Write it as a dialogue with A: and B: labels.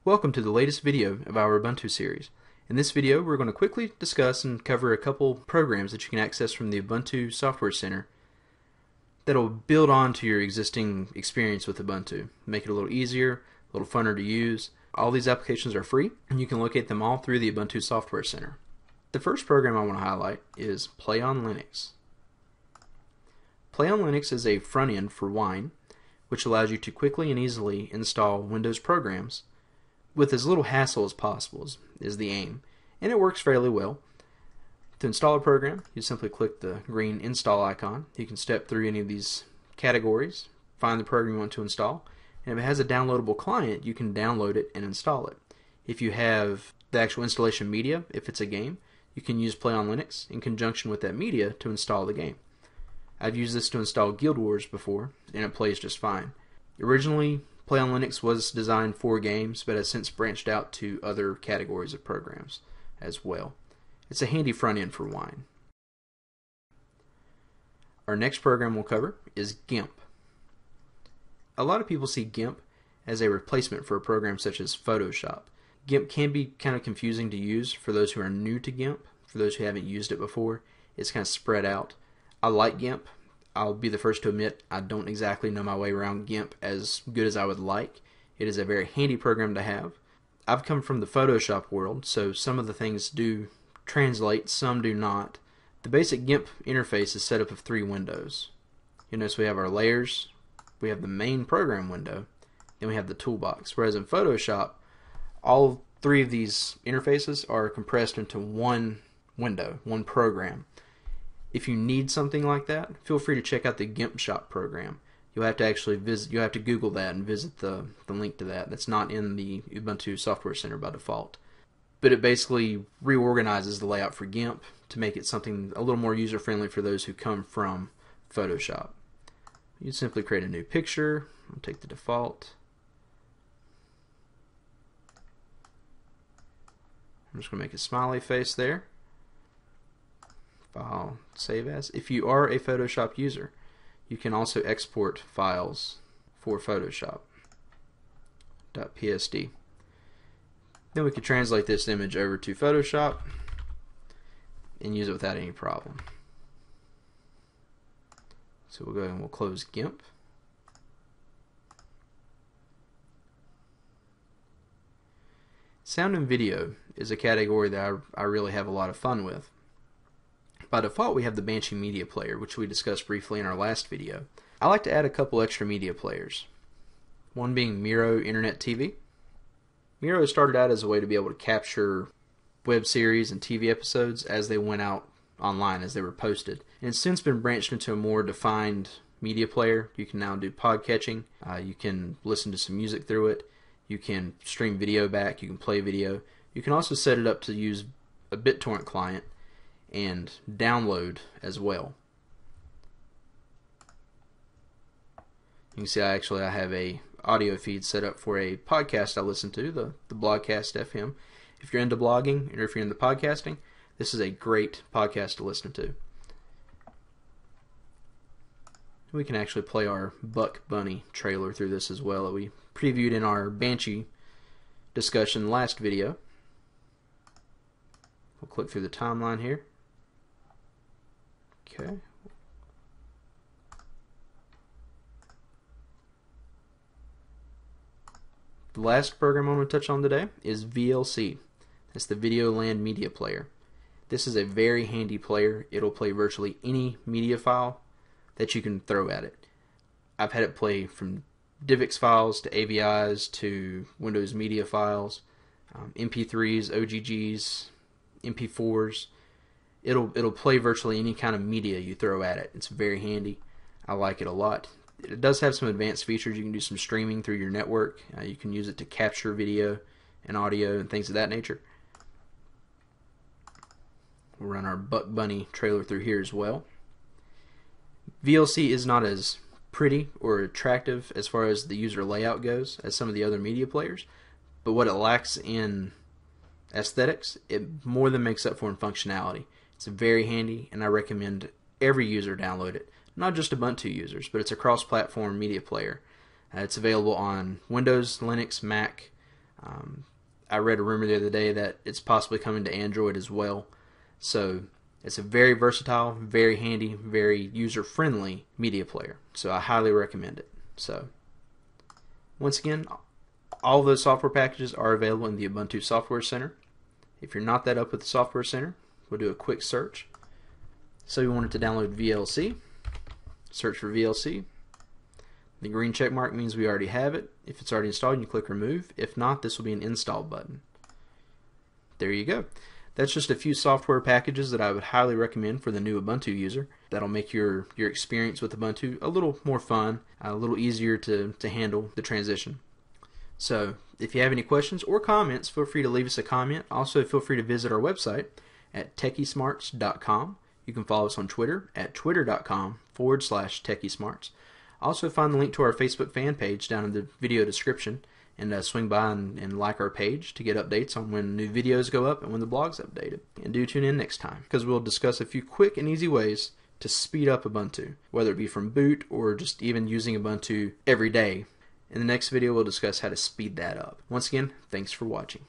A: Welcome to the latest video of our Ubuntu series. In this video we're going to quickly discuss and cover a couple programs that you can access from the Ubuntu Software Center that'll build on to your existing experience with Ubuntu. Make it a little easier, a little funner to use. All these applications are free and you can locate them all through the Ubuntu Software Center. The first program I want to highlight is PlayOnLinux. PlayOnLinux is a front-end for Wine which allows you to quickly and easily install Windows programs with as little hassle as possible is the aim, and it works fairly well. To install a program, you simply click the green install icon. You can step through any of these categories, find the program you want to install, and if it has a downloadable client, you can download it and install it. If you have the actual installation media, if it's a game, you can use PlayOnLinux in conjunction with that media to install the game. I've used this to install Guild Wars before, and it plays just fine. Originally, PlayOnLinux was designed for games, but has since branched out to other categories of programs as well. It's a handy front end for Wine. Our next program we'll cover is GIMP. A lot of people see GIMP as a replacement for a program such as Photoshop. GIMP can be kind of confusing to use for those who are new to GIMP. For those who haven't used it before, it's kind of spread out. I like GIMP. I'll be the first to admit I don't exactly know my way around GIMP as good as I would like. It is a very handy program to have. I've come from the Photoshop world, so some of the things do translate, some do not. The basic GIMP interface is set up of 3 windows. You'll notice we have our layers, we have the main program window, then we have the toolbox. Whereas in Photoshop, all 3 of these interfaces are compressed into one window, one program. If you need something like that, feel free to check out the GIMP Shop program. You'll have to actually visit, you'll have to Google that and visit the link to that. That's not in the Ubuntu Software Center by default. But it basically reorganizes the layout for GIMP to make it something a little more user-friendly for those who come from Photoshop. You simply create a new picture. I'll take the default. I'm just going to make a smiley face there. File, save as. If you are a Photoshop user, you can also export files for Photoshop .psd. Then we could translate this image over to Photoshop and use it without any problem. So we'll go ahead and we'll close GIMP. Sound and video is a category that I really have a lot of fun with. By default, we have the Banshee Media Player, which we discussed briefly in our last video. I like to add a couple extra media players. One being Miro Internet TV. Miro started out as a way to be able to capture web series and TV episodes as they went out online, as they were posted. And it's since been branched into a more defined media player. You can now do pod catching. You can listen to some music through it. You can stream video back. You can play video. You can also set it up to use a BitTorrent client and download as well. You can see I have a audio feed set up for a podcast I listen to, the Blogcast FM. If you're into blogging or if you're into podcasting, this is a great podcast to listen to. We can actually play our Buck Bunny trailer through this as well that we previewed in our Banshee discussion last video. We'll click through the timeline here. Okay. The last program I'm going to touch on today is VLC. That's the Video Land Media Player. This is a very handy player. It'll play virtually any media file that you can throw at it. I've had it play from DivX files to AVIs to Windows media files, MP3s, OGGs, MP4s. It'll play virtually any kind of media you throw at it. It's very handy. I like it a lot. It does have some advanced features. You can do some streaming through your network. You can use it to capture video and audio and things of that nature. We'll run our Buck Bunny trailer through here as well. VLC is not as pretty or attractive as far as the user layout goes as some of the other media players, but what it lacks in aesthetics, it more than makes up for in functionality. It's very handy, and I recommend every user download it. Not just Ubuntu users, but it's a cross-platform media player. It's available on Windows, Linux, Mac, I read a rumor the other day that it's possibly coming to Android as well. So it's a very versatile, very handy, very user-friendly media player. So I highly recommend it. So once again, all of those software packages are available in the Ubuntu Software Center. If you're not that up with the Software Center, we'll do a quick search. So we wanted to download VLC. Search for VLC. The green check mark means we already have it. If it's already installed, you click remove. If not, this will be an install button. There you go. That's just a few software packages that I would highly recommend for the new Ubuntu user. That'll make your experience with Ubuntu a little more fun, a little easier to handle the transition. So if you have any questions or comments, feel free to leave us a comment. Also, feel free to visit our website at techiesmarts.com. You can follow us on Twitter at twitter.com/techiesmarts. Also, find the link to our Facebook fan page down in the video description, and swing by and like our page to get updates on when new videos go up and when the blog's updated. And do tune in next time, because we'll discuss a few quick and easy ways to speed up Ubuntu, whether it be from boot or just even using Ubuntu every day. In the next video, we'll discuss how to speed that up. Once again, thanks for watching.